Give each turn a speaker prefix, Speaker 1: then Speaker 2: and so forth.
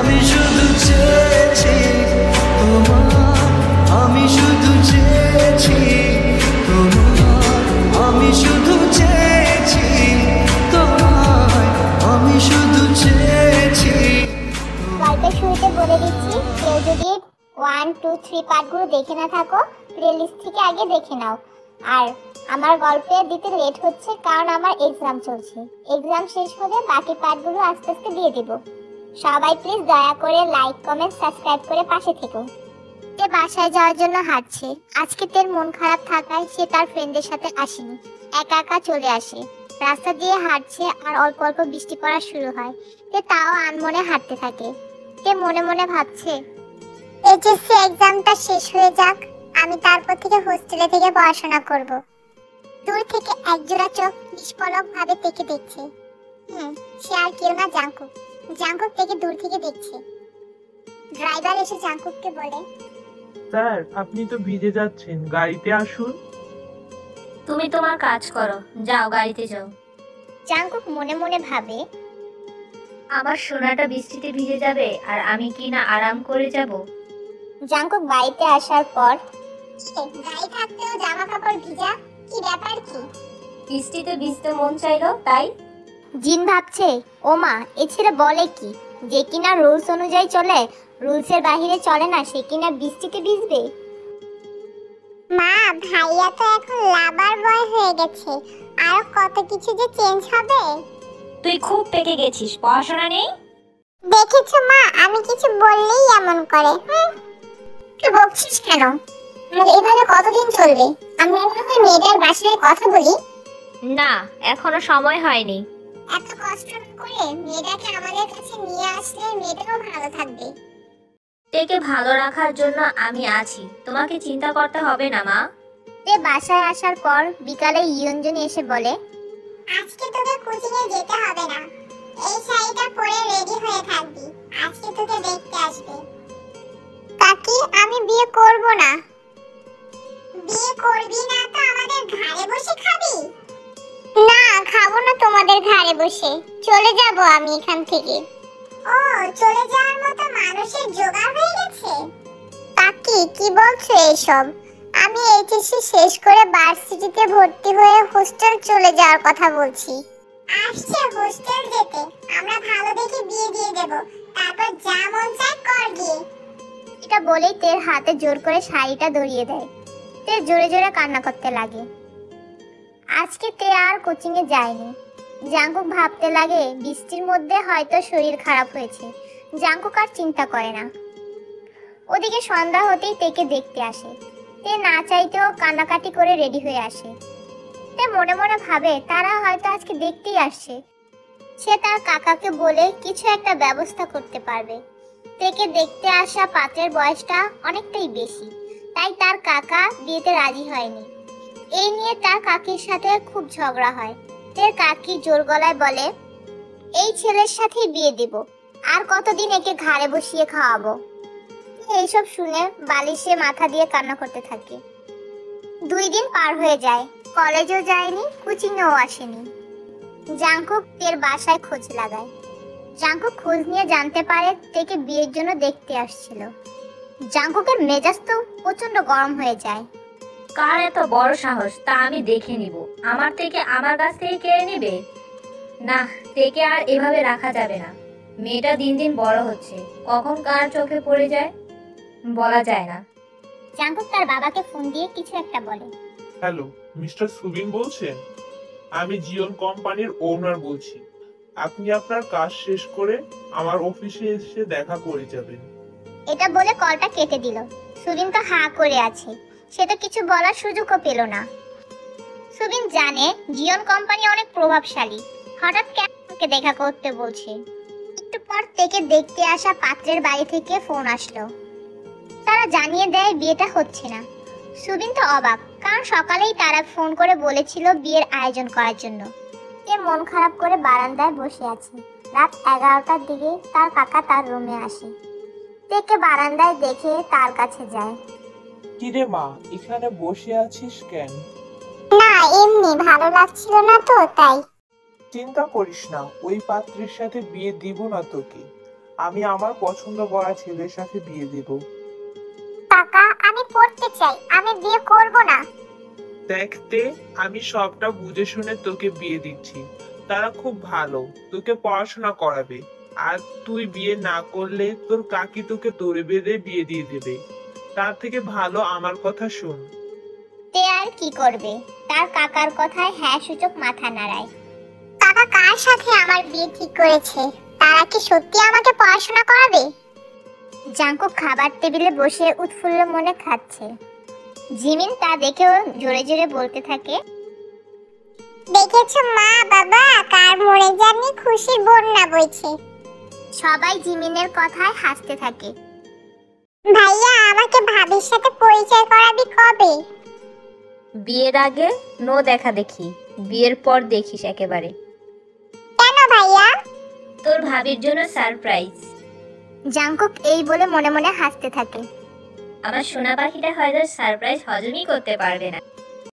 Speaker 1: আমি শুধু চেয়েছি তোমার, আমি শুধু চেয়েছি তোমার, আমি শুধু চেয়েছি তোমার, আমি শুধু চেয়েছি।
Speaker 2: গল্পের শুরুতে বলে দিচ্ছি, কেউ যদি 1, 2, 3 পার্টগুলো দেখে না থাকো প্লেলিস্ট থেকে আগে দেখে নাও। আর আমার গল্পে দিতে লেট হচ্ছে কারণ আমার এক্সাম চলছে। এক্সাম শেষ হলে বাকি পার্টগুলো আস্তে আস্তে দিয়ে দিব। সবাই প্লিজ দয়া করে লাইক, কমেন্ট, সাবস্ক্রাইব করে পাশে থেকো। সে বাসায় যাওয়ার জন্য হাঁটছে। আজকে তার মন খারাপ থাকায় সে তার ফ্রেন্ডের সাথে আসেনি, একা একা চলে আসে। রাস্তা দিয়ে হাঁটছে আর অল্প অল্প বৃষ্টি পড়া শুরু হয়। সে তাও আনমনে হাঁটতে থাকে। সে মনে মনে ভাবছে, এইচএসসি এক্সামটা শেষ হয়ে যাক, আমি তারপর থেকে হোস্টেলে থেকে পড়াশোনা করব। দূর থেকে একজোড়া চোখ নিষ্পলক ভাবে তাকে দেখছে। সে আর কেউ না, জাংকুক। জাংকুক তাকে দূর থেকে দেখছে। ড্রাইভার এসে জাংকুককে বলে,
Speaker 3: স্যার আপনি তো ভিজে যাচ্ছেন, গাড়িতে আসুন।
Speaker 4: তুমি তোমার কাজ করো, যাও গাড়িতে যাও।
Speaker 2: জাংকুক মনে মনে ভাবে,
Speaker 4: আমার সোনাটা বৃষ্টিতে ভিজে যাবে আর আমি কি না আরাম করে যাব।
Speaker 2: জাংকুক বাড়িতে আসার পর, গাড়ি থাকতেও জামা কাপড় ভিজা, কি ব্যাপার কি?
Speaker 4: বৃষ্টিতে ভিজতে মন চাইলো তাই।
Speaker 2: জিন ভাবছে, ওমা এ ছেলে বলে কি, যে কিনা রুলস অনুযায়ী চলে, রুলসের বাইরে চলে না, সে কিনা বৃষ্টিতে ভিজবে। মা, ভাইয়া তো এখন লাভার বয় হয়ে গেছে, আর কত কিছু যে চেঞ্জ হবে।
Speaker 4: তুই খুব পেকে গেছিস, পড়াশোনা নেই।
Speaker 2: দেখেছো মা, আমি কিছু বললেই এমন করে। তুই বকছিস কেন? এভাবে কতদিন চলবে? আমরা এখন মেয়েটার বাসায় কথা বলি।
Speaker 4: না, এখনো সময় হয়নি।
Speaker 2: এত কষ্ট করে মেয়েটাকে আমাদের কাছে নিয়ে আসলে মেয়েটাও ভালো থাকবে।
Speaker 4: একে ভালো রাখার জন্য আমি আছি, তোমাকে চিন্তা করতে হবে না মা।
Speaker 2: তে বাসায় আসার পর বিকালে ইয়ঞ্জনি এসে বলে, আজকে তোকে কোচিং এ যেতে হবে না, এই শাড়িটা পরে রেডি হয়ে থাকবি, আজকে তোকে দেখতে আসবে। কাকি, আমি বিয়ে করব না। বিয়ে করবি না তো আমাদের ঘরে বসে খাবি? না, খাবো না তোমাদের ঘরে বসে, চলে যাব আমি এখান থেকে। ও, চলে যাওয়ার মতো মানুষের জোগাড় হয়ে গেছে? কাকি কি বলছো এসব? আমি এইচএসসি শেষ করে ভার্সিটিতে ভর্তি হয়ে হোস্টেল চলে যাওয়ার কথা বলছি। আসছে হোস্টেল যেতে, আমরা ভালো দেখে বিয়ে দিয়ে দেব, তারপর যা মন চায় কর গিয়ে। এটা বলেই তের হাতে জোর করে শাড়িটা ধরিয়ে দেয়। তে জোরে জোরে কান্না করতে লাগে। আজকে তে আর কোচিং এ যায়নি। জাংকুক ভাবতে লাগে বৃষ্টির মধ্যে হয়তো শরীর খারাপ হয়েছে। জাংকুক আর চিন্তা করে না। ওদিকে সন্ধ্যা হতেই তেকে দেখতে আসে। তে না চাইতেও কান্নাকাটি করে রেডি হয়ে আসে। তে মনে মনে ভাবে তারা হয়তো আজকে দেখতেই আসছে। সে তার কাকাকে বলে কিছু একটা ব্যবস্থা করতে পারবে। তেকে দেখতে আসা পাত্রের বয়সটা অনেকটাই বেশি, তাই তার কাকা বিয়েতে রাজি হয়নি। এই নিয়ে তার কাকির সাথে খুব ঝগড়া হয়। তের কাকি জোর গলায় বলে, এই ছেলের সাথেই বিয়ে দেব, আর কতদিন একে ঘাড়ে বসিয়ে খাওয়াবো। এইসব শুনে বালিশে মাথা দিয়ে কান্না করতে থাকে। 2 দিন পার হয়ে যায়, কলেজেও যায়নি, কোচিংয়েও আসেনি। জাংকুক তের বাসায় খোঁজ লাগায়। জাংকুক খোঁজ নিয়ে জানতে পারে তেকে বিয়ের জন্য দেখতে আসছিল। জাংকুকের মেজাজ তো প্রচন্ড গরম হয়ে যায়।
Speaker 4: কার এত বড় সাহস, তা আমি দেখে নিব। আমার থেকে আমার কাছ থেকে কেড়ে নেবে? না, তেকে আর এভাবে রাখা যাবে না। মেয়েটা দিন দিন বড় হচ্ছে, কখন কার চোখে পড়ে যায় বলা যায় না।
Speaker 2: জাংকুক তার বাবাকে ফোন দিয়ে কিছু একটা বলে।
Speaker 3: হ্যালো, মিস্টার সুবিন বলছেন? আমি জিওন কোম্পানির ওনার বলছি। আপনি আপনার কাজ শেষ করে আমার অফিসে এসে দেখা করে যাবেন।
Speaker 2: এটা বলে কলটা কেটে দিল। সুবিন তো হা করে আছে, সে তো কিছু বলার সুযোগও পেল না। সুবিন জানে জিওন কোম্পানি অনেক প্রভাবশালী, হঠাৎ কেমনকে দেখা করতে বলছে। একটু পর থেকে দেখতে আসা পাত্রের বাড়ি থেকে ফোন আসলো। তারা জানিয়ে দেয় বিয়েটা হচ্ছে না। সুবিন তো অবাক, কারণ সকালেই তারা ফোন করে বলেছিল বিয়ের আয়োজন করার জন্য। সে মন খারাপ করে বারান্দায় বসে আছে। রাত 11টার দিকে তার কাকা তার রুমে আসে। তেকে বারান্দায় দেখে তার কাছে যায়।
Speaker 3: কিরে মা, এখানে বসে আছিস কেন?
Speaker 2: না, এমনি ভালো লাগছিল না তো তাই।
Speaker 3: চিন্তা করিস না, ওই পাত্রের সাথে বিয়ে দিব না তোকে। আমি আমার পছন্দ করা ছেলের সাথে বিয়ে দেব।
Speaker 2: কাকা আমি পড়তে চাই, আমি বিয়ে করব না।
Speaker 3: দেখতে আমি সবটা বুঝে শুনে তোকে বিয়ে দিচ্ছি। তারা খুব ভালো, তোকে পড়াশোনা করাবে। আর তুই বিয়ে না করলে তোর কাকি তোকে দড়ি বেঁধে বিয়ে দিয়ে দেবে। তার থেকে ভালো আমার কথা শোন।
Speaker 2: তে আর কি করবে, তার কাকার কথায় হ্যাঁ সূচক মাথা নাড়ায়। কাকা কার সাথে আমার বিয়ে ঠিক করেছে? তারা কি সত্যি আমাকে পড়াশোনা করাবে? জাঙ্কুক খাবার টেবিলে বসে উৎফুল্ল মনে খাচ্ছে। জিমিন তা দেখেও জোরে জোরে বলতে থাকে, দেখেছো মা বাবা, কার মনে জানি খুশির বন্যা বইছে। সবাই জিমিনের কথায় হাসতে থাকে। ভাইয়া আমাকে ভাবির সাথে পরিচয় করাবি কবে?
Speaker 4: বিয়ের আগে নো দেখা দেখি, বিয়ের পর দেখিস একেবারে।
Speaker 2: কেন ভাইয়া?
Speaker 4: তোর ভাবির জন্য সারপ্রাইজ।
Speaker 2: জাঙ্কুক এই বলে মনে মনে হাসতে থাকে।
Speaker 4: আমার সোনা পাখিটা হয়তো সারপ্রাইজ হজমই করতে পারবে না।